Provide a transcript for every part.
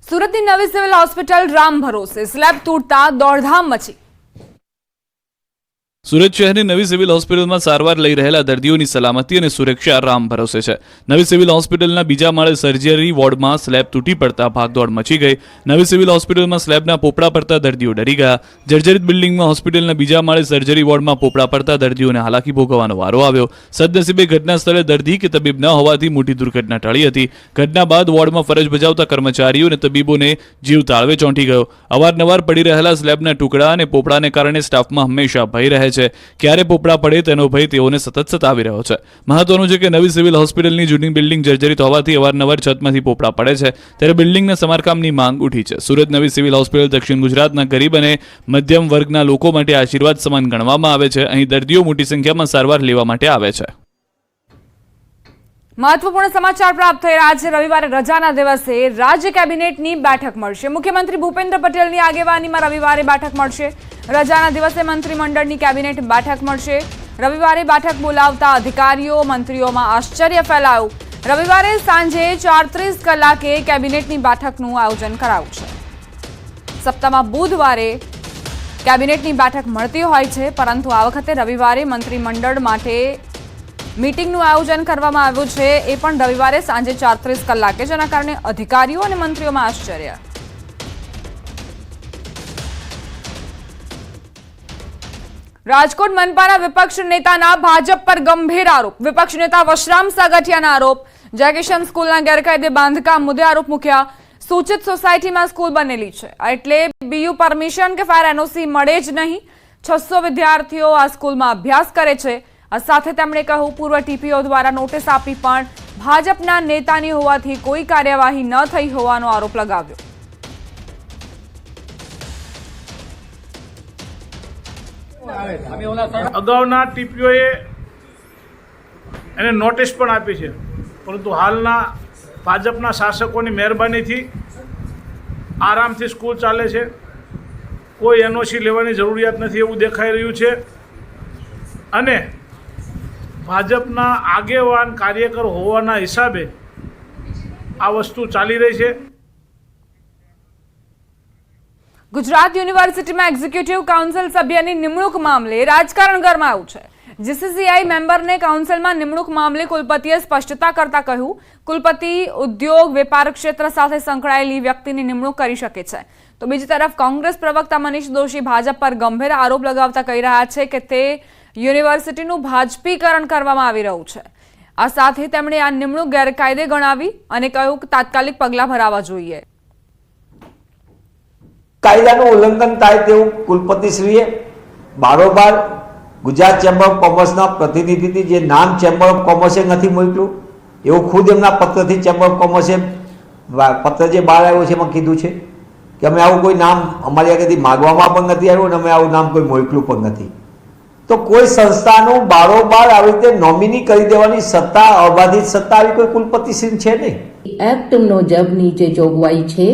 સુરતની નવી civil hospital Ram ભરોસે સ્લેબ તૂટતા દોડધામ મચી। સુરત શહેરની નવી સિવિલ હોસ્પિટલમાં સારવાર લઈ રહેલા દર્દીઓની સલામતી અને સુરક્ષા રામ ભરોસે છે। નવી સિવિલ હોસ્પિટલના બીજા માળે સર્જરી વોર્ડમાં સ્લેબ તૂટી પડતા ભાગદોડ મચી ગઈ। નવી સિવિલ હોસ્પિટલમાં સ્લેબના પોપડા પડતા દર્દીઓ ડરી ગયા। જર્જરિત બિલ્ડિંગમાં હોસ્પિટલના બીજા માળે સર્જરી વોર્ડમાં પોપડા પડતા દર્દીઓને હાલાકી ભોગવવાનો વારો આવ્યો। સદનસીબે ઘટના સ્થળે દર્દી કે તબીબ ન હોવાથી મોટી દુર્ઘટના ટળી હતી। ઘટના બાદ વોર્ડમાં ફરજ બજાવતા કર્મચારીઓ અને તબીબોને જીવ તાળવે ચોંટી ગયો। અવારનવાર પડી રહેલા સ્લેબના ટુકડા અને પોપડાને કારણે સ્ટાફમાં હંમેશા ભય રહે છે। ક્યારે પોપડા પડે તેનો ભય તેઓને સતત સતાવી રહ્યો છે। મહત્વનું છે કે નવી સિવિલ હોસ્પિટલની જૂની બિલ્ડિંગ જર્જરિત હોવાથી અવારનવાર છતમાંથી પોપડા પડે છે, ત્યારે બિલ્ડિંગના સમારકામની માંગ ઉઠી છે। સુરત નવી સિવિલ હોસ્પિટલ દક્ષિણ ગુજરાતના ગરીબ અને મધ્યમ વર્ગના લોકો માટે આશીર્વાદ સમાન ગણવામાં આવે છે। અહીં દર્દીઓ મોટી સંખ્યામાં સારવાર લેવા માટે આવે છે। મહત્વપૂર્ણ સમાચાર પ્રાપ્ત થઈ રહ્યા છે। રવિવારે રજાના દિવસે રાજ્ય કેબિનેટની બેઠક મળશે। મુખ્યમંત્રી ભૂપેન્દ્ર પટેલની આગેવાનીમાં રવિવારે બેઠક મળશે। રજાના દિવસે મંત્રીમંડળની કેબિનેટ બેઠક મળશે। રવિવારે બેઠક બોલાવતા અધિકારીઓ મંત્રીઓમાં આશ્ચર્ય ફેલાયું। રવિવારે સાંજે 4:30 કલાકે કેબિનેટની બેઠકનું આયોજન કરાયું છે। સપ્તાહમાં બુધવારે કેબિનેટની બેઠક મળતી હોય છે, પરંતુ આ વખતે રવિવારે મંત્રીમંડળ માટે મીટિંગનું આયોજન કરવામાં આવ્યું છે, એ પણ રવિવારે સાંજે 4:30 કલાકે, જેના કારણે અધિકારીઓ અને મંત્રીઓમાં આશ્ચર્ય। રાજકોટ મનપાના વિપક્ષ નેતાના ભાજપ પર ગંભીર આરોપ। વિપક્ષ નેતા વશરામ સાગઠિયાના આરોપ। જયકિશન સ્કૂલના ગેરકાયદે બાંધકામ મુદ્દે આરોપ મૂક્યા। સૂચિત સોસાયટીમાં સ્કૂલ બનેલી છે, એટલે બીયુ પરમિશન કે ફાયર એનઓસી મળે જ નહીં। 600 વિદ્યાર્થીઓ આ સ્કૂલમાં અભ્યાસ કરે છે। આ સાથે તેમણે કહ્યું, પૂર્વ ટીપીઓ દ્વારા નોટિસ આપી પણ ભાજપના નેતાની હોવાથી કોઈ કાર્યવાહી ન થઈ હોવાનો આરોપ લગાવ્યો। અગાઉના ટીપીઓએ એને નોટિસ પણ આપી છે, પરંતુ હાલના ભાજપના શાસકોની મહેરબાનીથી આરામથી સ્કૂલ ચાલે છે। કોઈ એનઓસી લેવાની જરૂરિયાત નથી એવું દેખાઈ રહ્યું છે, અને ભાજપના આગેવાન કાર્યકર હોવાના હિસાબે આ વસ્તુ ચાલી રહી છે। ગુજરાત યુનિવર્સિટીમાં એક્ઝિક્યુટિવ કાઉન્સિલ સભ્યની નિમણૂક મામલે રાજકારણ ગરમાયું છે। જીસીસીઆઈ મેમ્બરને કાઉન્સિલમાં નિમણૂક મામલે કુલપતિએ સ્પષ્ટતા કરતા કહ્યું, કુલપતિ ઉદ્યોગ વેપાર ક્ષેત્ર સાથે સંકળાયેલી વ્યક્તિની નિમણૂક કરી શકે છે। તો બીજી તરફ કોંગ્રેસ પ્રવક્તા મનીષ દોશી ભાજપ પર ગંભીર આરોપ લગાવતા કહી રહ્યા છે કે તે યુનિવર્સિટીનું ભાજપીકરણ કરવામાં આવી રહ્યું છે। આ સાથે તેમણે આ નિમણૂક ગેરકાયદે ગણાવી અને કહ્યું કે તાત્કાલિક પગલાં ભરાવા જોઈએ। કાયદાનું ઉલ્લંઘન થાય તેવું કુલપતિશ્રીએ બારોબાર ગુજરાત ચેમ્બર ઓફ કોમર્સના પ્રતિનિધિથી જે નામ ચેમ્બર ઓફ કોમર્સે નથી મોકલ્યું, એવું ખુદ એમના પત્રથી ચેમ્બર ઓફ કોમર્સે પત્ર જે બહાર આવ્યો છે એમાં કીધું છે કે અમે આવું કોઈ નામ અમારી આગળથી માગવામાં પણ નથી આવ્યું અને અમે આવું નામ કોઈ મોકલ્યું પણ નથી। તો કોઈ સંસ્થાનું બારોબાર આવી રીતે નોમિની કરી દેવાની સત્તા, અબાધિત સત્તા આવી કોઈ કુલપતિશ્રી છે નહીં। એક્ટ મુજબની જે જોગવાઈ છે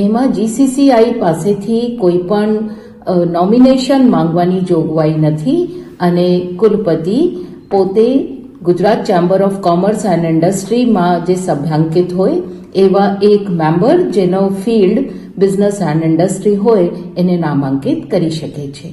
એમાં જીસીસીઆઈ પાસેથી કોઈ પણ નોમિનેશન માંગવાની જોગવાઈ નથી, અને કુલપતિ પોતે Gujarat chamber of commerce and ઇન્ડસ્ટ્રીમાં જે સભ્યાંકિત હોય એવા એક મેમ્બર જેનો ફિલ્ડ બિઝનેસ એન્ડ ઇન્ડસ્ટ્રી હોય એને નામાંકિત કરી શકે છે।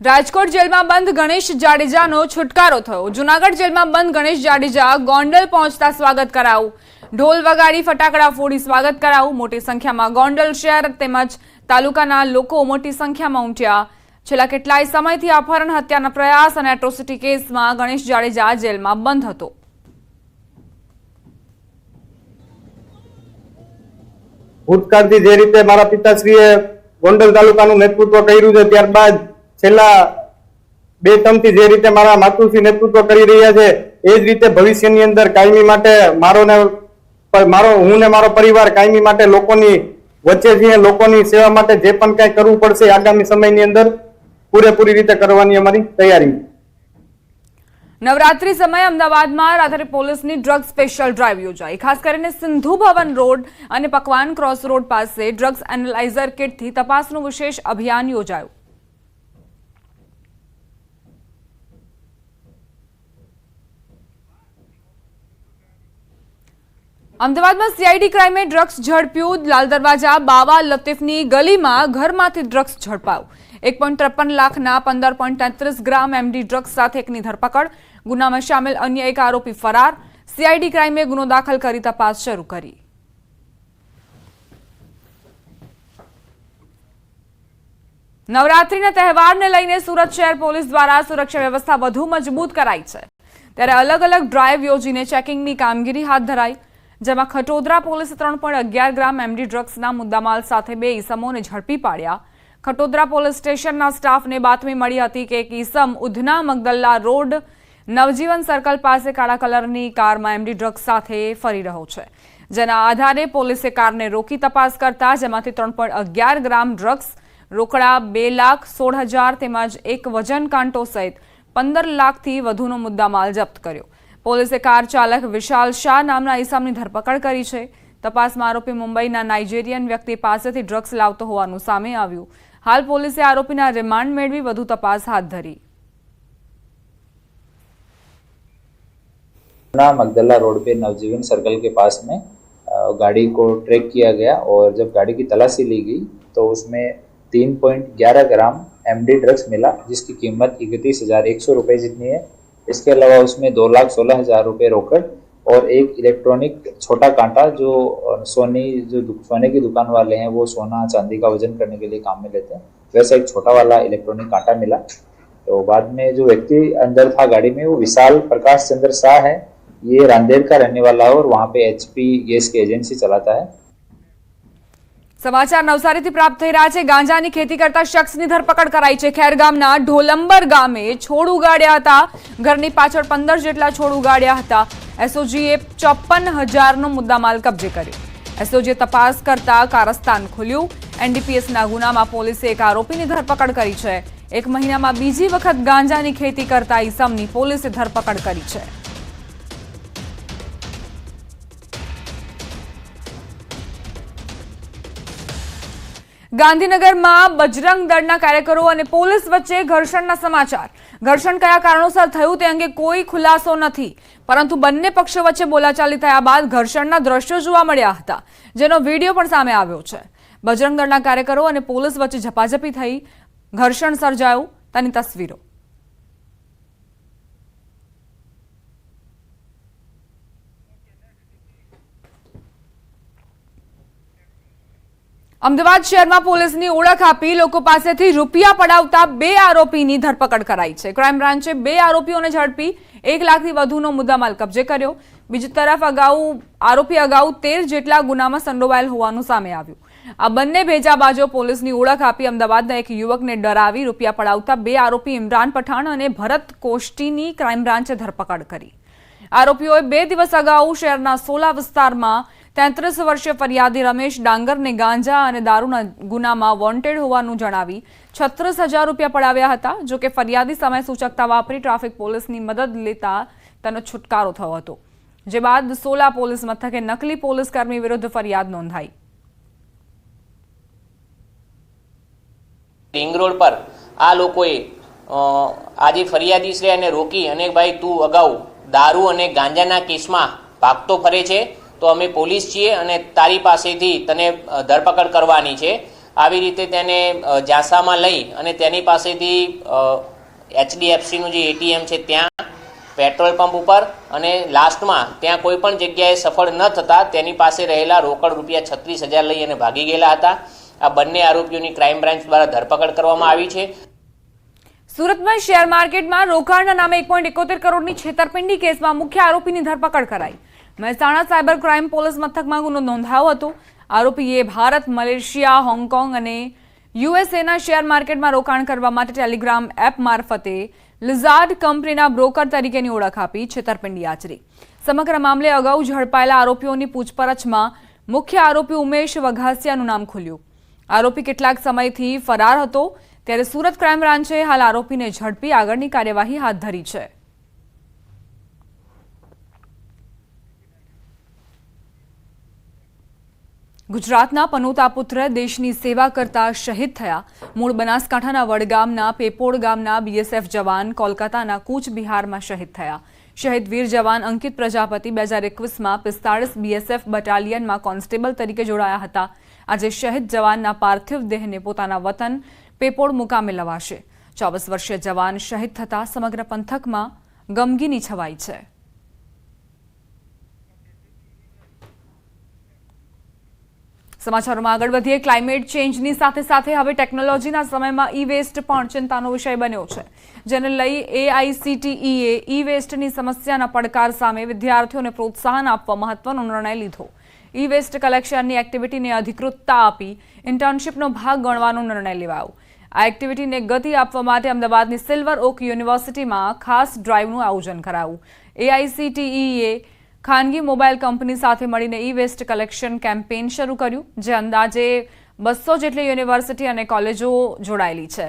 રાજકોટ જેલમાં બંધ ગણેશ જાડેજાનો છુટકારો થયો। જૂનાગઢ જેલમાં બંધ ગણેશ જાડેજા ગોંડલ પહોંચતા સ્વાગત કરાયું। ઢોલ વગાડી ફટાકડા ફોડી સ્વાગત કરાયું। મોટી સંખ્યામાં ગોંડલ શહેર તેમજ તાલુકાના લોકો મોટી સંખ્યામાં ઉમટ્યા। છેલ્લા કેટલાય સમયથી અપહરણ, હત્યાના પ્રયાસ અને એટ્રોસિટી કેસમાં ગણેશ જાડેજા જેલમાં બંધ હતો। ભૂતકાળથી જે રીતે મારા પિતાશ્રીએ ગોંડલ તાલુકાનું નેતૃત્વ કર્યું છે, ત્યારબાદ છેલ્લા 2 ટર્મથી જે રીતે મારા માતુશ્રી નેતૃત્વ કરી રહ્યા છે, એ જ રીતે ભવિષ્યની અંદર કાયમી માટે હું ને મારો પરિવાર કાયમી માટે લોકોની વચ્ચે છીએ। લોકોની સેવા માટે જે પણ કંઈ કરવું પડશે આગામી સમયની અંદર પૂરેપૂરી રીતે કરવાની અમારી તૈયારી। નવરાત્રી સમયે અમદાવાદમાં રાત્રે પોલીસની ડ્રગ સ્પેશિયલ ડ્રાઈવ યોજાઈ। ખાસ કરીને સિંધુ ભવન રોડ અને પકવાન ક્રોસ રોડ પાસે ડ્રગ્સ એનાલાઇઝર કિટથી તપાસનું વિશેષ અભિયાન યોજાયું। અમદાવાદમાં સીઆઈડી ક્રાઇમે ડ્રગ્સ ઝડપ્યું. લાલ દરવાજા બાવા લતીફની ગલીમાં ઘરમાંથી ડ્રગ્સ ઝડપાયું. 1.53 લાખના 15.33 ગ્રામ એમડી ડ્રગ્સ સાથે એકની ધરપકડ. ગુનામાં સામેલ અન્ય એક આરોપી ફરાર. સીઆઈડી ક્રાઇમે ગુનો દાખલ કરી તપાસ શરૂ કરી. નવરાત્રીના તહેવારને લઈને સુરત શહેર પોલીસ દ્વારા સુરક્ષા વ્યવસ્થા વધુ મજબૂત કરાઈ છે. ત્યારે અલગ અલગ ડ્રાઈવ યોજીને ચેકિંગની કામગીરી હાથ ધરાઈ, જેમાં ખટોદરા પોલીસે 3.11 ગ્રામ એમડી ડ્રગ્સના મુદ્દામાલ સાથે 2 ઈસમોને ઝડપી પાડ્યા. ખટોદરા પોલીસ સ્ટેશનના સ્ટાફને બાતમી મળી હતી કે એક ઈસમ ઉધના મગદલ્લા રોડ નવજીવન સર્કલ પાસે કાળા કલરની કારમાં એમડી ડ્રગ્સ સાથે ફરી રહ્યો છે. જેના આધારે પોલીસે કારને રોકી તપાસ કરતા જેમાંથી 3.11 ગ્રામ ડ્રગ્સ, રોકડા 2,16,000 તેમજ એક વજન કાંટો સહિત 15 લાખથી વધુનો મુદ્દામાલ જપ્ત કર્યો. પોલીસે કાર ચાલક વિશાલ શાહ નામના ઈસમની ધરપકડ કરી છે. તપાસમાં આરોપી મુંબઈના નાઇજીરિયન વ્યક્તિ પાસેથી ડ્રગ્સ લાવતો હોવાનું સામે આવ્યું. હાલ પોલીસે આરોપીના રિમાન્ડ મેળવી વધુ તપાસ હાથ ધરી. मगदल्ला रोड पे नवजीवन सर्कल के पास में गाड़ी को ट्रैक किया गया और जब गाड़ी की तलाशी ली गई तो उसमें 3.11 ग्राम एमडी ड्रग्स मिला, जिसकी कीमत 31,100 रुपये जितनी है. इसके अलावा उसमें 2,16,000 रुपये रोकड़ और एक इलेक्ट्रॉनिक छोटा कांटा जो सोने की दुकान वाले हैं वो सोना चांदी का वजन करने के लिए काम में लेते हैं, वैसा एक छोटा वाला इलेक्ट्रॉनिक कांटा मिला. तो बाद में जो व्यक्ति अंदर था गाड़ी में वो विशाल प्रकाश चंद्र शाह है. ये रांदेर का रहने वाला है और वहाँ पे एचपी गैस की एजेंसी चलाता है. સમાચાર નવસારીથી પ્રાપ્ત થઈ રહ્યા છે. ગાંજાની ખેતી કરતા શખ્સની ધરપકડ કરાઈ છે. ખેરગામના ઢોલંબર ગામે છોડ ઉગાડ્યા હતા. ઘરની પાછળ 15 જેટલા છોડ ઉગાડ્યા હતા. એસઓજીએ 54,000નો મુદ્દામાલ કબજે કર્યો. એસઓજીએ તપાસ કરતા કારસ્તાન ખુલ્યું. એનડીપીએસના ગુનામાં પોલીસે એક આરોપીની ધરપકડ કરી છે. 1 મહિનામાં બીજી વખત ગાંજાની ખેતી કરતા ઈસમની પોલીસે ધરપકડ કરી છે. ગાંધીનગરમાં બજરંગ દળના કાર્યકરો અને પોલીસ વચ્ચે ઘર્ષણના સમાચાર. ઘર્ષણ કયા કારણોસર થયું તે અંગે કોઈ ખુલાસો નથી, પરંતુ બંને પક્ષો વચ્ચે બોલાચાલી થયા બાદ ઘર્ષણના દ્રશ્યો જોવા મળ્યા હતા, જેનો વિડીયો પણ સામે આવ્યો છે. બજરંગ દળના કાર્યકરો અને પોલીસ વચ્ચે ઝપાઝપી થઈ, ઘર્ષણ સર્જાયું, તેની તસવીરો. અમદાવાદ શહેરમાં પોલીસની ઓળખ આપી લોકો પાસેથી રૂપિયા પડાવતા 2 આરોપીની ધરપકડ કરાઈ છે. ક્રાઇમ બ્રાન્ચે 2 આરોપીઓને ઝડપી 1 લાખથી વધુનો મુદ્દામાલ કબજે કર્યો. બીજી તરફ આરોપી અગાઉ 13 જેટલા ગુનામાં સંડોવાયેલ હોવાનું સામે આવ્યું. આ બંને ભેજાબાજો પોલીસની ઓળખ આપી અમદાવાદના એક યુવકને ડરાવી રૂપિયા પડાવતા 2 આરોપી ઇમરાન પઠાણ અને ભરત કોષ્ટીની ક્રાઇમ બ્રાન્ચે ધરપકડ કરી. આરોપીઓએ 2 દિવસ અગાઉ શહેરના સોલા વિસ્તારમાં 33 વર્ષીય ફરિયાદી રમેશ ડાંગરને ગાંજા અને દારૂના ગુનામાં વોન્ટેડ હોવાનું જણાવી 36,000 રૂપિયા પડાવ્યા હતા. જોકે ફરિયાદી સમય સૂચકતા વાપરી ટ્રાફિક પોલીસની મદદ લેતા તેનો છુટકારો થયો હતો, જે બાદ સોલા પોલીસ મથકે નકલી પોલીસ કર્મી વિરુદ્ધ ફરિયાદ નોંધાઈ. રિંગ રોડ પર આ લોકોએ આજે ફરિયાદીશ્રીને રોકી અને ભાઈ તું અગાઉ દારૂ અને ગાંજાના કેસમાં ભાગતો ફરે છે, તો અમે પોલીસ છીએ અને તારી પાસેથી તને ધરપકડ કરવાની છે. આવી રીતે તેને જાસામાં લઈ અને તેની પાસેથી HDFCનું જે ATM છે ત્યાં પેટ્રોલ પંપ ઉપર અને લાસ્ટમાં ત્યાં કોઈ પણ જગ્યાએ સફળ ન થતાં તેની પાસે રહેલા રોકડ રૂપિયા 36,000 લઈ અને ભાગી ગયેલા હતા. આ બંને આરોપીઓની ક્રાઇમ બ્રાન્ચ દ્વારા ધરપકડ કરવામાં આવી છે. સુરતમાં શેર માર્કેટમાં રોકાણના નામે 1.71 કરોડની છેતરપિંડી કેસમાં મુખ્ય આરોપીની ધરપકડ કરાઈ. મહેસાણા સાયબર ક્રાઇમ પોલીસ મથકમાં ગુનો નોંધાયો હતો. આરોપીએ ભારત, મલેશિયા, હોંગકોંગ અને યુએસએના શેર માર્કેટમાં રોકાણ કરવા માટે ટેલિગ્રામ એપ મારફતે લિઝાર્ડ કંપનીના બ્રોકર તરીકેની ઓળખ આપી છેતરપિંડી આચરી. સમગ્ર મામલે અગાઉ ઝડપાયેલા આરોપીઓની પૂછપરછમાં મુખ્ય આરોપી ઉમેશ વઘાસિયાનું નામ ખુલ્યું. આરોપી કેટલાક સમયથી ફરાર હતો, ત્યારે સુરત ક્રાઇમ બ્રાન્ચે હાલ આરોપીને ઝડપી આગળની કાર્યવાહી હાથ ધરી છે. ગુજરાતના પનોતા પુત્ર દેશની સેવા કરતા શહીદ થયા. મૂળ બનાસકાંઠાના વડગામના પેપોડ ગામના BSF જવાન કોલકાતાના કૂચ બિહારમાં શહીદ થયા. શહીદ વીર જવાન અંકિત પ્રજાપતિ 2021માં 45 BSF બટાલિયનમાં કોન્સ્ટેબલ તરીકે જોડાયા હતા. આજે શહીદ જવાનના પાર્થિવ દેહને પોતાના વતન પેપોડ મુકામે લવાશે. 24 વર્ષીય જવાન શહીદ થતા સમગ્ર પંથકમાં ગમગીની છવાઈ છે. સમાચારોમાં આગળ વધીએ. ક્લાઇમેટ ચેન્જની સાથે સાથે હવે ટેકનોલોજીના સમયમાં ઈ વેસ્ટ પણ ચિંતાનો વિષય બન્યો છે, જેને લઈ AICTEએ ઈ વેસ્ટની સમસ્યાના પડકાર સામે વિદ્યાર્થીઓને પ્રોત્સાહન આપવા મહત્વનો નિર્ણય લીધો. ઈ વેસ્ટ કલેક્શનની એક્ટિવિટીને અધિકૃતતા આપી ઇન્ટર્નશીપનો ભાગ ગણવાનો નિર્ણય લેવાયો. આ એક્ટિવિટીને ગતિ આપવા માટે અમદાવાદની સિલ્વર ઓક યુનિવર્સિટીમાં ખાસ ડ્રાઇવનું આયોજન કરાયું. AICTEએ ખાનગી મોબાઈલ કંપની સાથે મળીને ઈ વેસ્ટ કલેક્શન કેમ્પેઇન શરૂ કર્યું, જે અંદાજે 200 જેટલી યુનિવર્સિટી અને કોલેજો જોડાયેલી છે.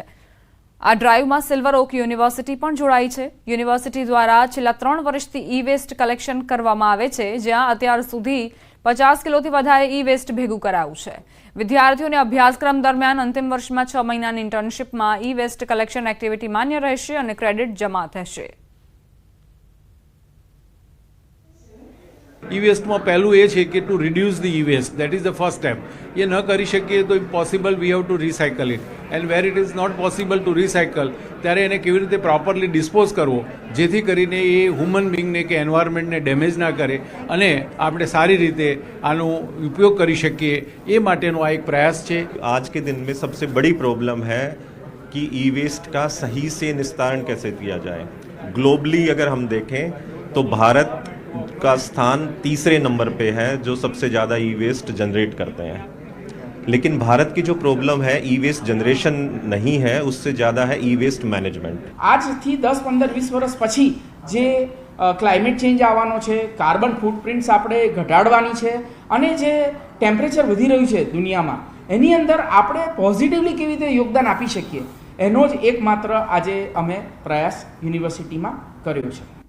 આ ડ્રાઈવમાં સિલ્વર ઓક યુનિવર્સિટી પણ જોડાઈ છે. યુનિવર્સિટી દ્વારા છેલ્લા 3 વર્ષથી ઈ વેસ્ટ કલેક્શન કરવામાં આવે છે, જ્યાં અત્યાર સુધી 50 કિલોથી વધારે ઈ વેસ્ટ ભેગું કરાયું છે. વિદ્યાર્થીઓને અભ્યાસક્રમ દરમિયાન અંતિમ વર્ષમાં 6 મહિનાની ઇન્ટર્નશીપમાં ઈ વેસ્ટ કલેક્શન એક્ટિવિટી માન્ય રહેશે અને ક્રેડિટ જમા થશે. ઈ વેસ્ટમાં પહેલું એ છે કે to reduce the e waste, that is the first step. એ ન કરી શકીએ તો impossible we have to recycle it, and where it is not possible to recycle ત્યારે એને કેવી રીતે પ્રોપરલી ડિસ્પોઝ કરવો, જેથી કરીને એ હ્યુમન બિંગને કે એન્વાયરમેન્ટને ડેમેજ ના કરે અને આપણે સારી રીતે આનો ઉપયોગ કરી શકીએ, એ માટેનો આ એક પ્રયાસ છે. आज के दिन में सबसे बड़ी प्रॉब्लम है कि ई वेस्ट का सही से निस्तारण कैसे किया जाए. ग्लोबली अगर हम देखें तो भारत का स्थान 3रे नंबर पे है जो सबसे ज़्यादा ई वेस्ट जनरेट करते हैं. लेकिन भारत की जो प्रॉब्लम है ई वेस्ट जनरेशन नहीं है, उससे ज़्यादा है ई वेस्ट मैनेजमेंट. આજથી 10, 15, 20 વર્ષ પછી જે ક્લાઇમેટ ચેન્જ આવવાનો છે, કાર્બન ફૂટપ્રિન્ટ્સ આપણે ઘટાડવાની છે અને જે ટેમ્પરેચર વધી રહ્યું છે દુનિયામાં, એની અંદર આપણે પોઝિટિવલી કેવી રીતે યોગદાન આપી શકીએ, એનો જ એકમાત્ર આજે અમે પ્રયાસ યુનિવર્સિટીમાં કર્યો છે.